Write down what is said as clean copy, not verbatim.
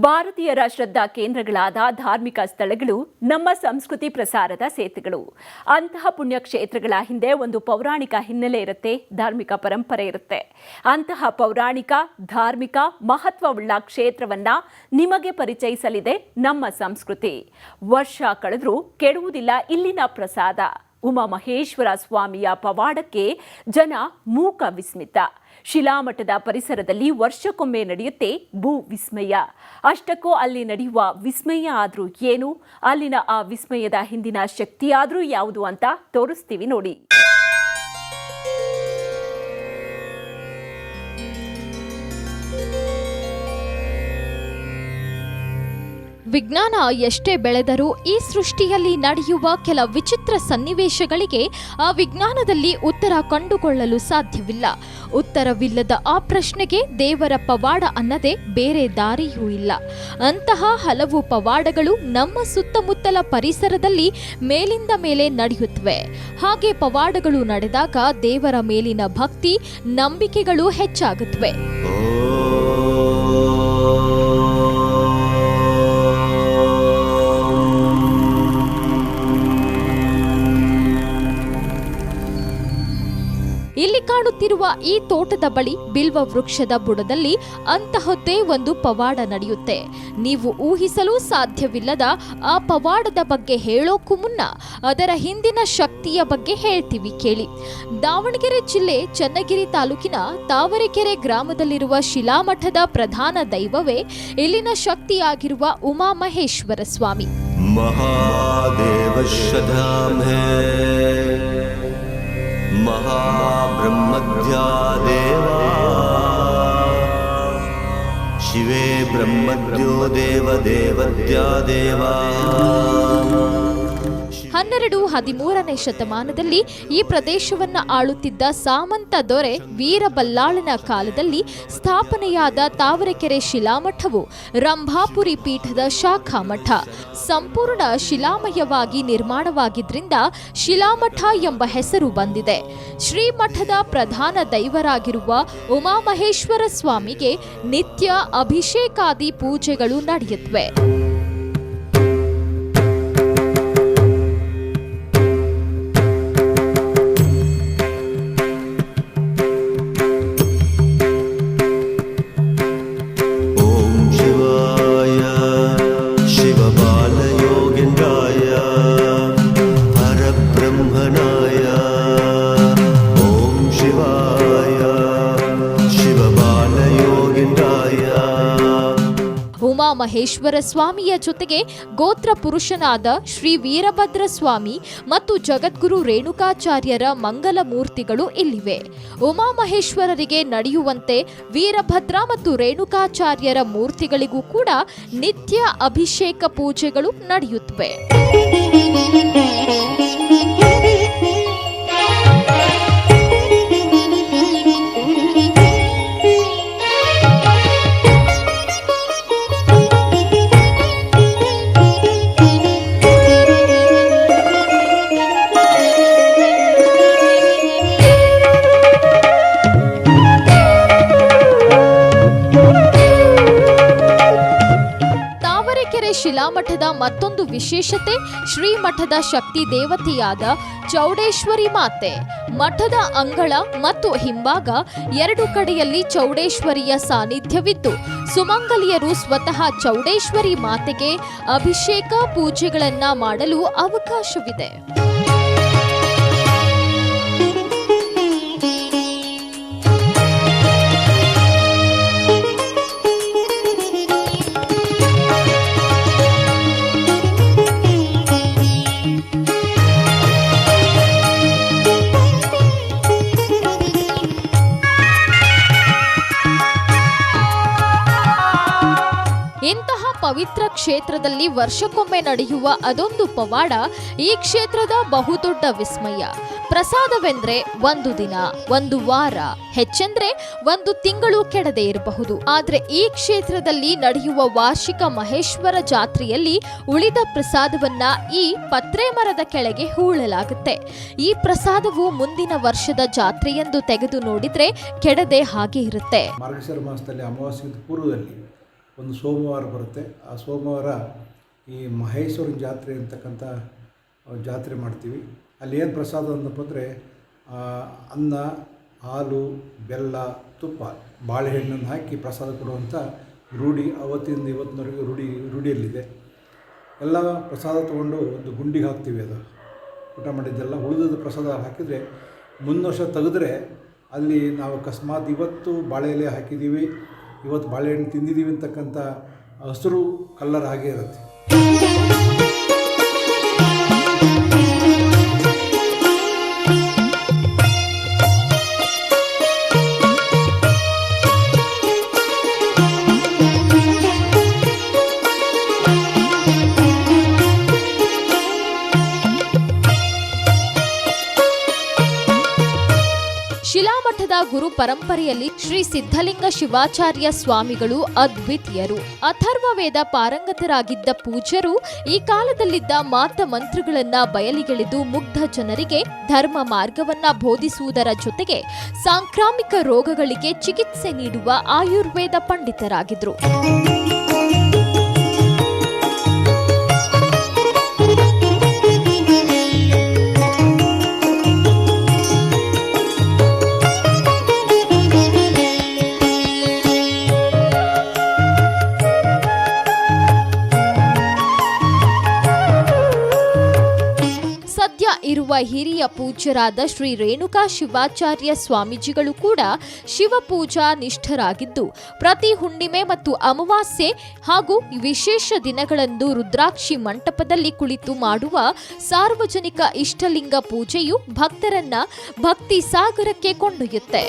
ಭಾರತೀಯರ ಶ್ರದ್ಧಾ ಕೇಂದ್ರಗಳಾದ ಧಾರ್ಮಿಕ ಸ್ಥಳಗಳು ನಮ್ಮ ಸಂಸ್ಕೃತಿ ಪ್ರಸಾರದ ಸೇತುಗಳು. ಅಂತಹ ಪುಣ್ಯಕ್ಷೇತ್ರಗಳ ಹಿಂದೆ ಒಂದು ಪೌರಾಣಿಕ ಹಿನ್ನೆಲೆ ಇರುತ್ತೆ, ಧಾರ್ಮಿಕ ಪರಂಪರೆ ಇರುತ್ತೆ. ಅಂತಹ ಪೌರಾಣಿಕ ಧಾರ್ಮಿಕ ಮಹತ್ವವುಳ್ಳ ಕ್ಷೇತ್ರವನ್ನ ನಿಮಗೆ ಪರಿಚಯಿಸಲಿದೆ ನಮ್ಮ ಸಂಸ್ಕೃತಿ. ವರ್ಷ ಕಳೆದರೂ ಕೆಡುವುದಿಲ್ಲ ಇಲ್ಲಿನ ಪ್ರಸಾದ. ಉಮಾಮಹೇಶ್ವರ ಸ್ವಾಮಿಯ ಪವಾಡಕ್ಕೆ ಜನ ಮೂಕ ವಿಸ್ಮಿತ. ಶಿಲಾಮಠದ ಪರಿಸರದಲ್ಲಿ ವರ್ಷಕ್ಕೊಮ್ಮೆ ನಡೆಯುತ್ತೆ ಭೂ ವಿಸ್ಮಯ. ಅಷ್ಟಕ್ಕೂ ಅಲ್ಲಿ ನಡೆಯುವ ವಿಸ್ಮಯ ಆದ್ರೂ ಏನು, ಅಲ್ಲಿನ ಆ ವಿಸ್ಮಯದ ಹಿಂದಿನ ಶಕ್ತಿಯಾದ್ರೂ ಯಾವುದು ಅಂತ ತೋರಿಸ್ತೀವಿ ನೋಡಿ. ವಿಜ್ಞಾನ ಎಷ್ಟೇ ಬೆಳೆದರೂ ಈ ಸೃಷ್ಟಿಯಲ್ಲಿ ನಡೆಯುವ ಕೆಲ ವಿಚಿತ್ರ ಸನ್ನಿವೇಶಗಳಿಗೆ ಆ ವಿಜ್ಞಾನದಲ್ಲಿ ಉತ್ತರ ಕಂಡುಕೊಳ್ಳಲು ಸಾಧ್ಯವಿಲ್ಲ. ಉತ್ತರವಿಲ್ಲದ ಆ ಪ್ರಶ್ನೆಗೆ ದೇವರ ಪವಾಡ ಅನ್ನದೇ ಬೇರೆ ದಾರಿಯೂ ಇಲ್ಲ. ಅಂತಹ ಹಲವು ಪವಾಡಗಳು ನಮ್ಮ ಸುತ್ತಮುತ್ತಲ ಪರಿಸರದಲ್ಲಿ ಮೇಲಿಂದ ಮೇಲೆ ನಡೆಯುತ್ತವೆ. ಹಾಗೆ ಪವಾಡಗಳು ನಡೆದಾಗ ದೇವರ ಮೇಲಿನ ಭಕ್ತಿ, ನಂಬಿಕೆಗಳು ಹೆಚ್ಚಾಗುತ್ತವೆ. ಇಲ್ಲಿ ಕಾಣುತ್ತಿರುವ ಈ ತೋಟದ ಬಳಿ ಬಿಲ್ವ ವೃಕ್ಷದ ಬುಡದಲ್ಲಿ ಅಂತಹದ್ದೇ ಒಂದು ಪವಾಡ ನಡೆಯುತ್ತೆ. ನೀವು ಊಹಿಸಲು ಸಾಧ್ಯವಿಲ್ಲದ ಆ ಪವಾಡದ ಬಗ್ಗೆ ಹೇಳೋಕ್ಕೂ ಮುನ್ನ ಅದರ ಹಿಂದಿನ ಶಕ್ತಿಯ ಬಗ್ಗೆ ಹೇಳ್ತೀವಿ ಕೇಳಿ. ದಾವಣಗೆರೆ ಜಿಲ್ಲೆ ಚನ್ನಗಿರಿ ತಾಲೂಕಿನ ತಾವರೆಕೆರೆ ಗ್ರಾಮದಲ್ಲಿರುವ ಶಿಲಾಮಠದ ಪ್ರಧಾನ ದೈವವೇ ಇಲ್ಲಿನ ಶಕ್ತಿಯಾಗಿರುವ ಉಮಾಮಹೇಶ್ವರ ಸ್ವಾಮಿ. महाब्रह्मद्या देवा शिवे ब्रह्मद्यो देवदेवद्या देवा. 12-13ನೇ ಶತಮಾನದಲ್ಲಿ ಈ ಪ್ರದೇಶವನ್ನು ಆಳುತ್ತಿದ್ದ ಸಾಮಂತ ದೊರೆ ವೀರಬಲ್ಲಾಳನ ಕಾಲದಲ್ಲಿ ಸ್ಥಾಪನೆಯಾದ ತಾವರೆಕೆರೆ ಶಿಲಾಮಠವು ರಂಭಾಪುರಿ ಪೀಠದ ಶಾಖಾ ಮಠ. ಸಂಪೂರ್ಣ ಶಿಲಾಮಯವಾಗಿ ನಿರ್ಮಾಣವಾಗಿದ್ರಿಂದ ಶಿಲಾಮಠ ಎಂಬ ಹೆಸರು ಬಂದಿದೆ. ಶ್ರೀಮಠದ ಪ್ರಧಾನ ದೈವರಾಗಿರುವ ಉಮಾಮಹೇಶ್ವರ ಸ್ವಾಮಿಗೆ ನಿತ್ಯ ಅಭಿಷೇಕಾದಿ ಪೂಜೆಗಳು ನಡೆಯುತ್ತವೆ. ಉಮಾಮಹೇಶ್ವರ ಸ್ವಾಮಿಯ ಜೊತೆಗೆ ಗೋತ್ರ ಪುರುಷನಾದ ಶ್ರೀ ವೀರಭದ್ರ ಸ್ವಾಮಿ ಮತ್ತು ಜಗದ್ಗುರು ರೇಣುಕಾಚಾರ್ಯರ ಮಂಗಲ ಮೂರ್ತಿಗಳು ಇಲ್ಲಿವೆ. ಉಮಾಮಹೇಶ್ವರರಿಗೆ ನಡೆಯುವಂತೆ ವೀರಭದ್ರ ಮತ್ತು ರೇಣುಕಾಚಾರ್ಯರ ಮೂರ್ತಿಗಳಿಗೂ ಕೂಡ ನಿತ್ಯ ಅಭಿಷೇಕ ಪೂಜೆಗಳು ನಡೆಯುತ್ತವೆ. ಶಿಲಾಮಠದ ಮತ್ತೊಂದು ವಿಶೇಷತೆ ಶ್ರೀಮಠದ ಶಕ್ತಿ ದೇವತೆಯಾದ ಚೌಡೇಶ್ವರಿ ಮಾತೆ. ಮಠದ ಅಂಗಳ ಮತ್ತು ಹಿಂಭಾಗ ಎರಡು ಕಡೆಯಲ್ಲಿ ಚೌಡೇಶ್ವರಿಯ ಸಾನ್ನಿಧ್ಯವಿದ್ದು ಸುಮಂಗಲಿಯರು ಸ್ವತಃ ಚೌಡೇಶ್ವರಿ ಮಾತೆಗೆ ಅಭಿಷೇಕ ಪೂಜೆಗಳನ್ನ ಮಾಡಲು ಅವಕಾಶವಿದೆ. ಇಂತಹ ಪವಿತ್ರ ಕ್ಷೇತ್ರದಲ್ಲಿ ವರ್ಷಕ್ಕೊಮ್ಮೆ ನಡೆಯುವ ಅದೊಂದು ಪವಾಡ ಈ ಕ್ಷೇತ್ರದ ಬಹುದೊಡ್ಡ ವಿಸ್ಮಯ. ಪ್ರಸಾದವೆಂದ್ರೆ ಒಂದು ದಿನ, ಒಂದು ವಾರ, ಹೆಚ್ಚೆಂದ್ರೆ ಒಂದು ತಿಂಗಳು ಕೆಡದೆ ಇರಬಹುದು. ಆದ್ರೆ ಈ ಕ್ಷೇತ್ರದಲ್ಲಿ ನಡೆಯುವ ವಾರ್ಷಿಕ ಮಹೇಶ್ವರ ಜಾತ್ರೆಯಲ್ಲಿ ಉಳಿದ ಪ್ರಸಾದವನ್ನ ಈ ಪತ್ರೆ ಮರದ ಕೆಳಗೆ ಹೂಳಲಾಗುತ್ತೆ. ಈ ಪ್ರಸಾದವು ಮುಂದಿನ ವರ್ಷದ ಜಾತ್ರೆಯೆಂದು ತೆಗೆದು ನೋಡಿದ್ರೆ ಕೆಡದೆ ಹಾಗೆ ಇರುತ್ತೆ. ಮಾರ್ಗಶಿರ ಮಾಸದಲ್ಲಿ ಅಮಾವಾಸ್ಯೆ ಪೂರ್ವದಲ್ಲಿ ಒಂದು ಸೋಮವಾರ ಬರುತ್ತೆ. ಆ ಸೋಮವಾರ ಈ ಮಹೇಶ್ವರನ ಜಾತ್ರೆ ಅಂತಕ್ಕಂಥ ಜಾತ್ರೆ ಮಾಡ್ತೀವಿ. ಅಲ್ಲಿ ಏನು ಪ್ರಸಾದ ಅಂತಪ್ಪ ಅಂದರೆ ಅನ್ನ, ಹಾಲು, ಬೆಲ್ಲ, ತುಪ್ಪ, ಬಾಳೆಹಣ್ಣನ್ನು ಹಾಕಿ ಪ್ರಸಾದ ಕೊಡುವಂಥ ರೂಢಿ ಅವತ್ತಿಂದ ಇವತ್ತಿನವರೆಗೂ ರೂಢಿಯಲ್ಲಿದೆ. ಎಲ್ಲ ಪ್ರಸಾದ ತೊಗೊಂಡು ಒಂದು ಗುಂಡಿಗೆ ಹಾಕ್ತೀವಿ. ಅದು ಊಟ ಮಾಡಿದ್ದೆಲ್ಲ ಉಳಿದ ಪ್ರಸಾದ ಹಾಕಿದರೆ ಮುಂದಿನ ವರ್ಷ ತೆಗೆದ್ರೆ ಅಲ್ಲಿ ನಾವು ಅಕಸ್ಮಾತ್ ಇವತ್ತು ಬಾಳೆ ಎಲೆ ಹಾಕಿದ್ದೀವಿ, ಇವತ್ತು ಬಾಳೆಹಣ್ಣು ತಿಂದಿದ್ದೀವಿ ಅಂತಕ್ಕಂಥ ಹಸಿರು ಕಲ್ಲರ್ ಹಾಗೆ ಇರುತ್ತೆ. ಶಿಲಾಮಠದ ಗುರು ಪರಂಪರೆಯಲ್ಲಿ ಶ್ರೀ ಸಿದ್ಧಲಿಂಗ ಶಿವಾಚಾರ್ಯ ಸ್ವಾಮಿಗಳು ಅದ್ವಿತೀಯರು. ಅಥರ್ವ ವೇದ ಪಾರಂಗತರಾಗಿದ್ದ ಪೂಜ್ಯರು ಈ ಕಾಲದಲ್ಲಿದ್ದ ಮಾತ ಮಂತ್ರಗಳನ್ನ ಬಯಲಿಗೆಳೆದು ಮುಗ್ಧ ಜನರಿಗೆ ಧರ್ಮ ಮಾರ್ಗವನ್ನ ಬೋಧಿಸುವುದರ ಜೊತೆಗೆ ಸಾಂಕ್ರಾಮಿಕ ರೋಗಗಳಿಗೆ ಚಿಕಿತ್ಸೆ ನೀಡುವ ಆಯುರ್ವೇದ ಪಂಡಿತರಾಗಿದ್ರು. ಇರುವ ಹಿರಿಯ ಪೂಜ್ಯರಾದ ಶ್ರೀ ರೇಣುಕಾ ಶಿವಾಚಾರ್ಯ ಸ್ವಾಮೀಜಿಗಳು ಕೂಡ ಶಿವಪೂಜಾ ನಿಷ್ಠರಾಗಿದ್ದು, ಪ್ರತಿ ಹುಣ್ಣಿಮೆ ಮತ್ತು ಅಮಾವಾಸ್ಯೆ ಹಾಗೂ ವಿಶೇಷ ದಿನಗಳಂದು ರುದ್ರಾಕ್ಷಿ ಮಂಟಪದಲ್ಲಿ ಕುಳಿತು ಮಾಡುವ ಸಾರ್ವಜನಿಕ ಇಷ್ಟಲಿಂಗ ಪೂಜೆಯು ಭಕ್ತರನ್ನ ಭಕ್ತಿ ಸಾಗರಕ್ಕೆ ಕೊಂಡೊಯ್ಯುತ್ತೆ.